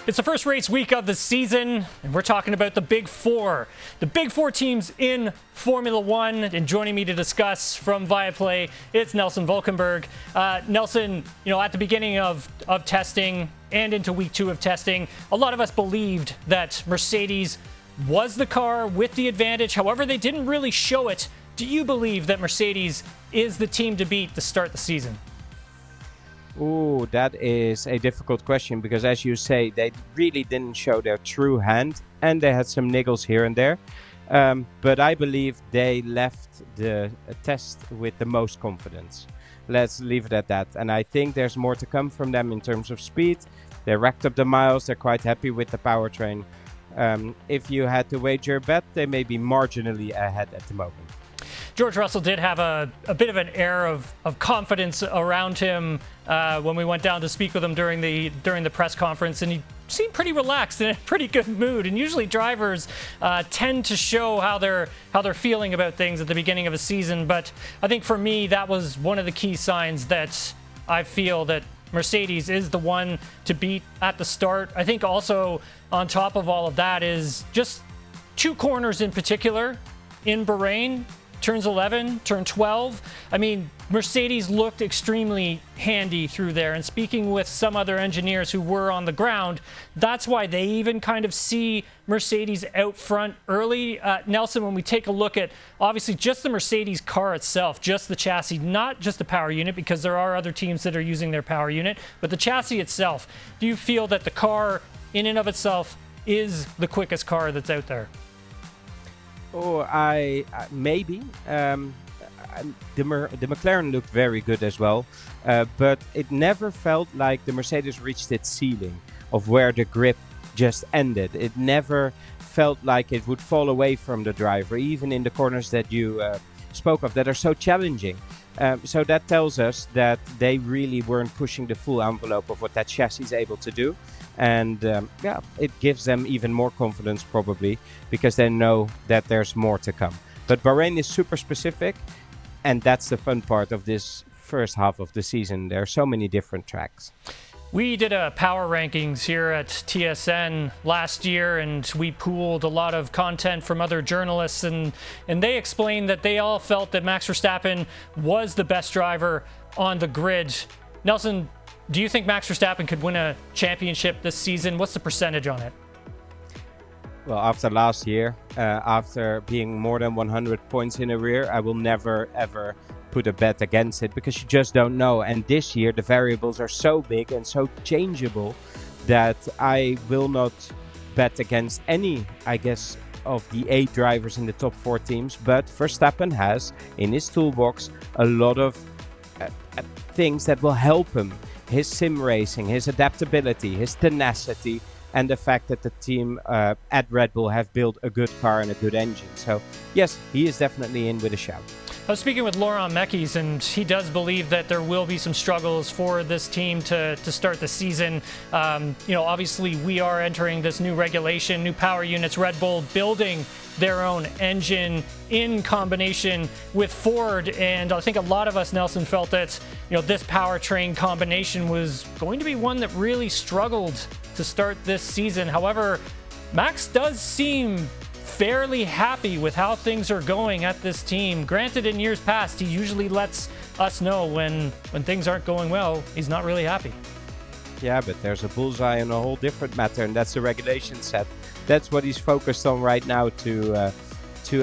It's the first race week of the season, and we're talking about the Big Four. The Big Four teams in Formula One, and joining me to discuss from Viaplay, it's Nelson Valkenburg. Nelson, at the beginning of testing and into week 2 of testing, a lot of us believed that Mercedes was the car with the advantage. However, they didn't really show it. Do you believe that Mercedes is the team to beat to start the season? Ooh, that is a difficult question because, as you say, they really didn't show their true hand and they had some niggles here and there. But I believe they left the test with the most confidence. Let's leave it at that. And I think there's more to come from them in terms of speed. They racked up the miles. They're quite happy with the powertrain. If you had to wager a bet, they may be marginally ahead at the moment. George Russell did have a bit of an air of confidence around him when we went down to speak with him during the press conference, and he seemed pretty relaxed and in a pretty good mood. And usually drivers tend to show how they're feeling about things at the beginning of a season. But I think for me, that was one of the key signs that I feel that Mercedes is the one to beat at the start. I think also on top of all of that is just 2 corners in particular in Bahrain. Turns 11, turn 12. I mean, Mercedes looked extremely handy through there. And speaking with some other engineers who were on the ground, that's why they even kind of see Mercedes out front early. Nelson, when we take a look at, obviously, just the Mercedes car itself, just the chassis, not just the power unit, because there are other teams that are using their power unit, but the chassis itself, do you feel that the car in and of itself is the quickest car that's out there? Oh, I maybe. The McLaren looked very good as well, but it never felt like the Mercedes reached its ceiling of where the grip just ended. It never felt like it would fall away from the driver, even in the corners that you spoke of that are so challenging. So that tells us that they really weren't pushing the full envelope of what that chassis is able to do. And it gives them even more confidence probably because they know that there's more to come. But Bahrain is super specific, and that's the fun part of this first half of the season. There are so many different tracks. We did a power rankings here at TSN last year, and we pooled a lot of content from other journalists, and they explained that they all felt that Max Verstappen was the best driver on the grid. Nelson, do you think Max Verstappen could win a championship this season? What's the percentage on it? Well, after last year, after being more than 100 points in a rear, I will never, ever put a bet against it because you just don't know. And this year, the variables are so big and so changeable that I will not bet against any, I guess, of the 8 drivers in the top 4 teams. But Verstappen has in his toolbox a lot of things that will help him. His sim racing, his adaptability, his tenacity, and the fact that the team at Red Bull have built a good car and a good engine. So, yes, he is definitely in with a shout. I was speaking with Laurent Mekies, and he does believe that there will be some struggles for this team to start the season. Obviously, we are entering this new regulation, new power units, Red Bull building their own engine in combination with Ford. And I think a lot of us, Nelson, felt that this powertrain combination was going to be one that really struggled to start this season. However, Max does seem fairly happy with how things are going at this team. Granted, in years past, he usually lets us know when things aren't going well, he's not really happy. Yeah, but there's a bullseye on a whole different matter, and that's the regulation set. That's what he's focused on right now to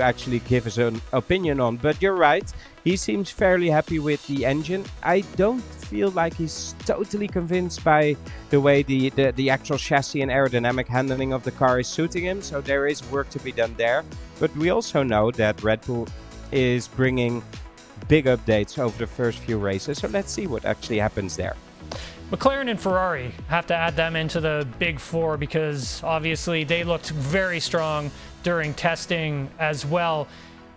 actually give his own opinion on. But you're right, he seems fairly happy with the engine. I don't feel like he's totally convinced by the way the actual chassis and aerodynamic handling of the car is suiting him. So there is work to be done there. But we also know that Red Bull is bringing big updates over the first few races. So let's see what actually happens there. McLaren and Ferrari, have to add them into the Big Four because obviously they looked very strong during testing as well.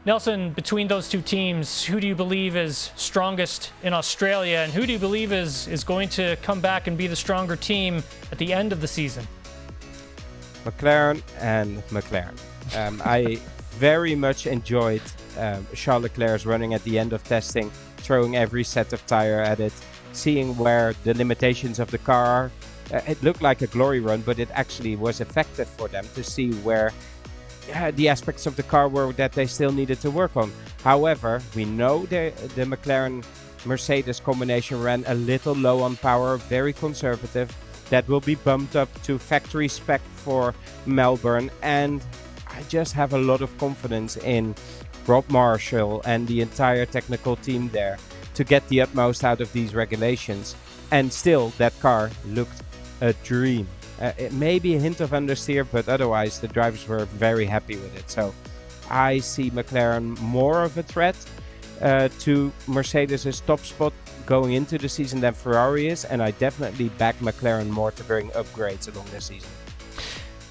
Nelson, between those 2 teams, who do you believe is strongest in Australia, and who do you believe is going to come back and be the stronger team at the end of the season? McLaren and McLaren. I very much enjoyed Charles Leclerc's running at the end of testing, throwing every set of tire at it, seeing where the limitations of the car are, it looked like a glory run, but it actually was effective for them to see where the aspects of the car were that they still needed to work on. However, we know the McLaren-Mercedes combination ran a little low on power, very conservative. That will be bumped up to factory spec for Melbourne, and I just have a lot of confidence in Rob Marshall and the entire technical team there to get the utmost out of these regulations. And still, that car looked a dream. It may be a hint of understeer, but otherwise the drivers were very happy with it. So I see McLaren more of a threat to Mercedes' top spot going into the season than Ferrari is, and I definitely back McLaren more to bring upgrades along the season.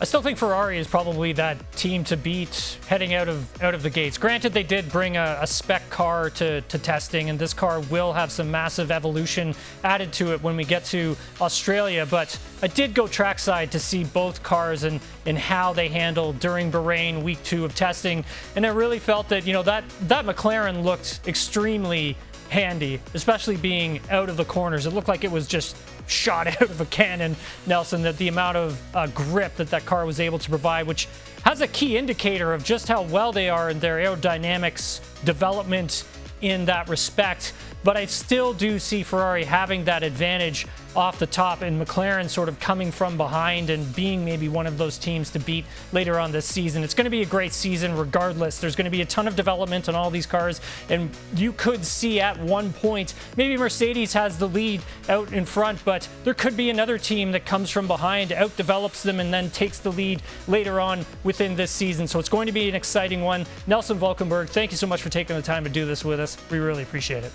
I still think Ferrari is probably that team to beat heading out of the gates. Granted, they did bring a spec car to testing, and this car will have some massive evolution added to it when we get to Australia. But I did go trackside to see both cars and how they handled during Bahrain week 2 of testing, and I really felt that that McLaren looked extremely handy, especially being out of the corners. It looked like it was just shot out of a cannon, Nelson, that the amount of grip that car was able to provide, which has a key indicator of just how well they are in their aerodynamics development in that respect. But I still do see Ferrari having that advantage off the top, and McLaren sort of coming from behind and being maybe one of those teams to beat later on this season. It's going to be a great season regardless. There's going to be a ton of development on all these cars, and you could see at one point maybe Mercedes has the lead out in front, but there could be another team that comes from behind, outdevelops them, and then takes the lead later on within this season. So it's going to be an exciting one. Nelson Valkenburg, thank you so much for taking the time to do this with us. We really appreciate it.